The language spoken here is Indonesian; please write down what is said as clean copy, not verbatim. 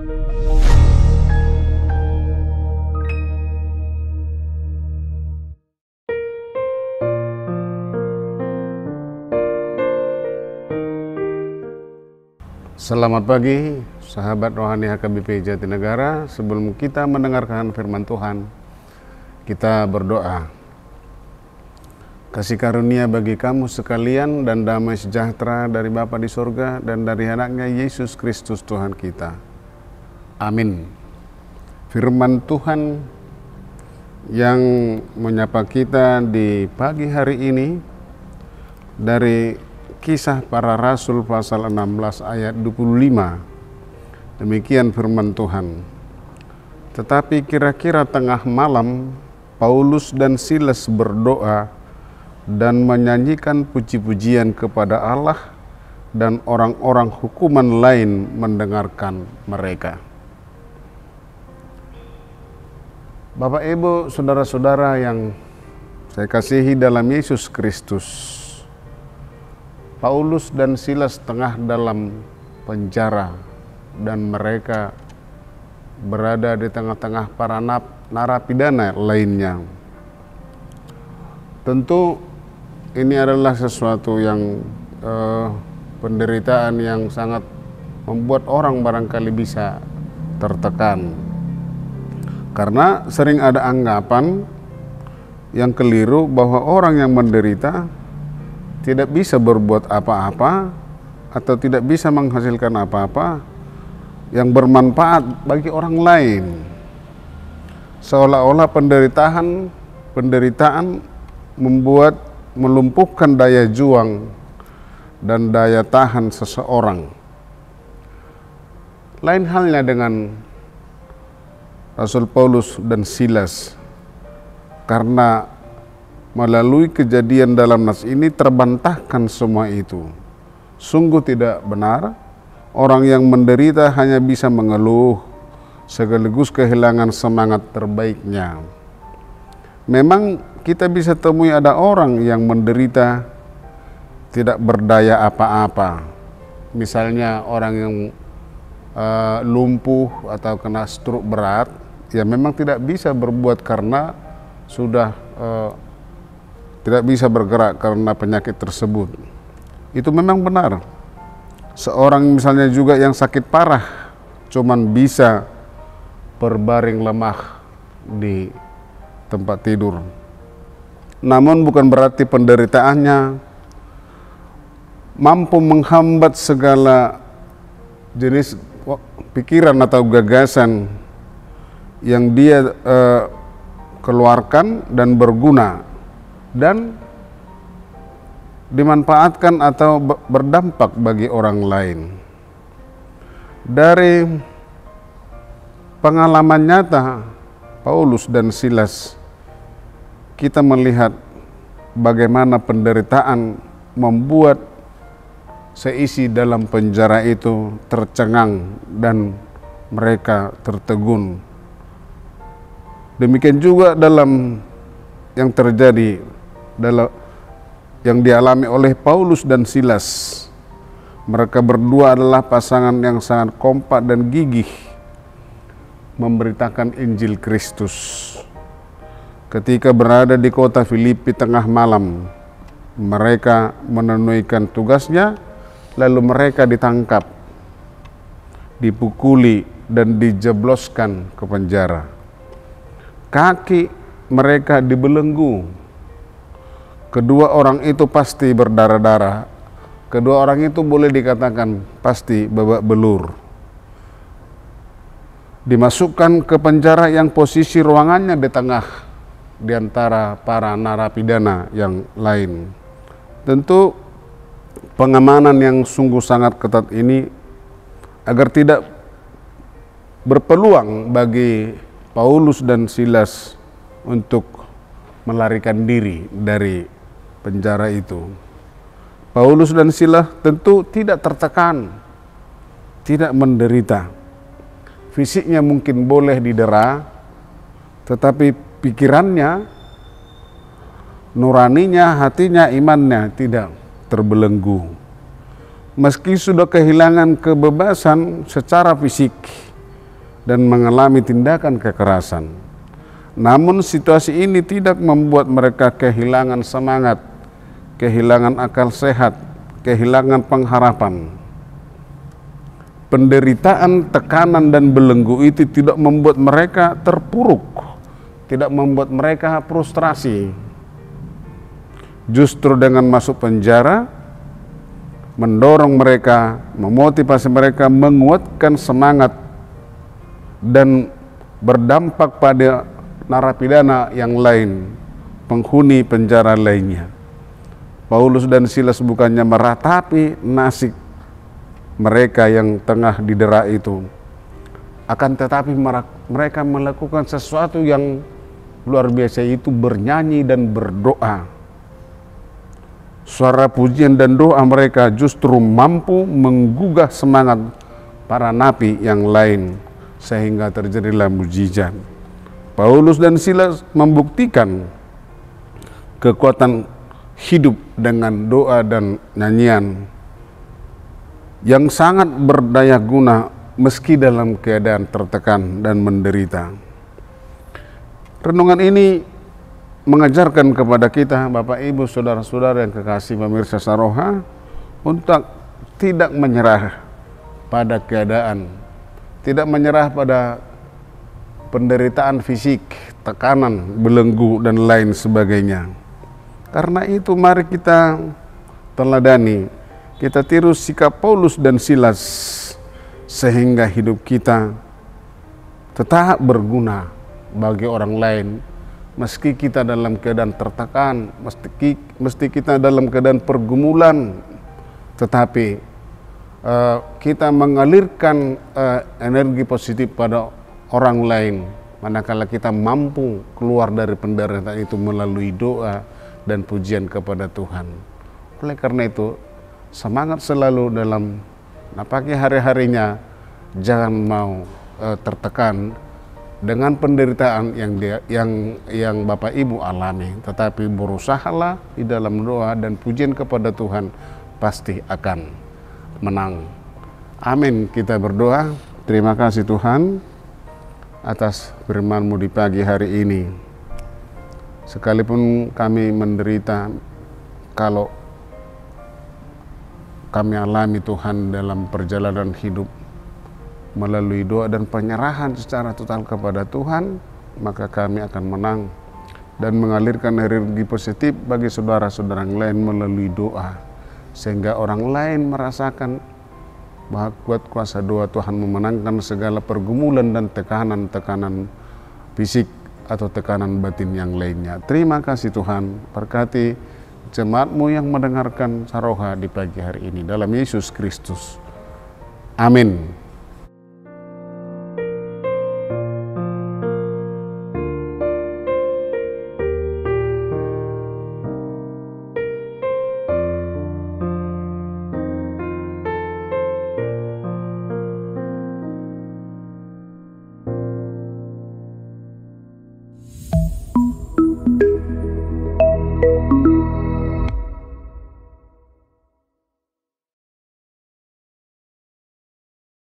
Selamat pagi, sahabat rohani HKBP Jatinegara. Sebelum kita mendengarkan firman Tuhan, kita berdoa. Kasih karunia bagi kamu sekalian dan damai sejahtera dari Bapa di sorga dan dari anaknya Yesus Kristus Tuhan kita. Amin. Firman Tuhan yang menyapa kita di pagi hari ini dari Kisah Para Rasul pasal 16 ayat 25. Demikian firman Tuhan. Tetapi kira-kira tengah malam, Paulus dan Silas berdoa dan menyanyikan puji-pujian kepada Allah, dan orang-orang hukuman lain mendengarkan mereka. Bapak, Ibu, saudara-saudara yang saya kasihi dalam Yesus Kristus, Paulus dan Silas tengah dalam penjara dan mereka berada di tengah-tengah para narapidana lainnya. Tentu ini adalah sesuatu yang penderitaan yang sangat membuat orang barangkali bisa tertekan. Karena sering ada anggapan yang keliru bahwa orang yang menderita tidak bisa berbuat apa-apa atau tidak bisa menghasilkan apa-apa yang bermanfaat bagi orang lain. Seolah-olah penderitaan melumpuhkan daya juang dan daya tahan seseorang. Lain halnya dengan Rasul Paulus dan Silas, karena melalui kejadian dalam nas ini terbantahkan semua itu. Sungguh tidak benar, orang yang menderita hanya bisa mengeluh sekaligus kehilangan semangat terbaiknya. Memang kita bisa temui ada orang yang menderita tidak berdaya apa-apa. Misalnya orang yang lumpuh atau kena stroke berat, ya memang tidak bisa berbuat karena sudah tidak bisa bergerak karena penyakit tersebut. Itu memang benar. Seorang misalnya juga yang sakit parah cuman bisa berbaring lemah di tempat tidur. Namun bukan berarti penderitaannya mampu menghambat segala jenis pikiran atau gagasan yang dia keluarkan dan berguna dan dimanfaatkan atau berdampak bagi orang lain. Dari pengalaman nyata Paulus dan Silas, kita melihat bagaimana penderitaan membuat seisi dalam penjara itu tercengang dan mereka tertegun. Demikian juga dalam yang terjadi yang dialami oleh Paulus dan Silas. Mereka berdua adalah pasangan yang sangat kompak dan gigih memberitakan Injil Kristus. Ketika berada di kota Filipi tengah malam, mereka menunaikan tugasnya, lalu mereka ditangkap, dipukuli dan dijebloskan ke penjara. Kaki mereka dibelenggu. Kedua orang itu pasti berdarah-darah. Kedua orang itu boleh dikatakan pasti babak belur. Dimasukkan ke penjara yang posisi ruangannya di tengah di antara para narapidana yang lain. Tentu pengamanan yang sungguh sangat ketat ini agar tidak berpeluang bagi Paulus dan Silas untuk melarikan diri dari penjara itu. Paulus dan Silas tentu tidak tertekan, tidak menderita. Fisiknya mungkin boleh didera, tetapi pikirannya, nuraninya, hatinya, imannya tidak terbelenggu. Meski sudah kehilangan kebebasan secara fisik, dan mengalami tindakan kekerasan. Namun situasi ini tidak membuat mereka kehilangan semangat, kehilangan akal sehat, kehilangan pengharapan. Penderitaan, tekanan, dan belenggu itu tidak membuat mereka terpuruk, tidak membuat mereka frustrasi. Justru dengan masuk penjara, mendorong mereka, memotivasi mereka, menguatkan semangat, dan berdampak pada narapidana yang lain, penghuni penjara lainnya. Paulus dan Silas bukannya meratapi nasib mereka yang tengah didera itu, akan tetapi mereka melakukan sesuatu yang luar biasa, yaitu bernyanyi dan berdoa. Suara pujian dan doa mereka justru mampu menggugah semangat para napi yang lain, sehingga terjadilah mujizat. Paulus dan Silas membuktikan kekuatan hidup dengan doa dan nyanyian yang sangat berdaya guna meski dalam keadaan tertekan dan menderita. Renungan ini mengajarkan kepada kita, Bapak Ibu, saudara-saudara yang kekasih pemirsa Saroha, untuk tidak menyerah pada keadaan, tidak menyerah pada penderitaan fisik, tekanan, belenggu, dan lain sebagainya. Karena itu mari kita teladani, kita tiru sikap Paulus dan Silas, sehingga hidup kita tetap berguna bagi orang lain. Meski kita dalam keadaan tertekan, meski kita dalam keadaan pergumulan, tetapi kita mengalirkan energi positif pada orang lain, manakala kita mampu keluar dari penderitaan itu melalui doa dan pujian kepada Tuhan. Oleh karena itu, semangat selalu dalam pagi hari-harinya, jangan mau tertekan dengan penderitaan yang Bapak Ibu alami, tetapi berusahalah di dalam doa dan pujian kepada Tuhan, pasti akan menang. Amin. Kita berdoa. Terima kasih Tuhan atas firman-Mu di pagi hari ini. Sekalipun kami menderita, kalau kami alami Tuhan dalam perjalanan hidup melalui doa dan penyerahan secara total kepada Tuhan, maka kami akan menang dan mengalirkan energi positif bagi saudara-saudara yang lain melalui doa, sehingga orang lain merasakan bahwa kuat kuasa doa Tuhan memenangkan segala pergumulan dan tekanan-tekanan fisik atau tekanan batin yang lainnya. Terima kasih Tuhan, berkati jemaat-Mu yang mendengarkan Saroha di pagi hari ini, dalam Yesus Kristus. Amin.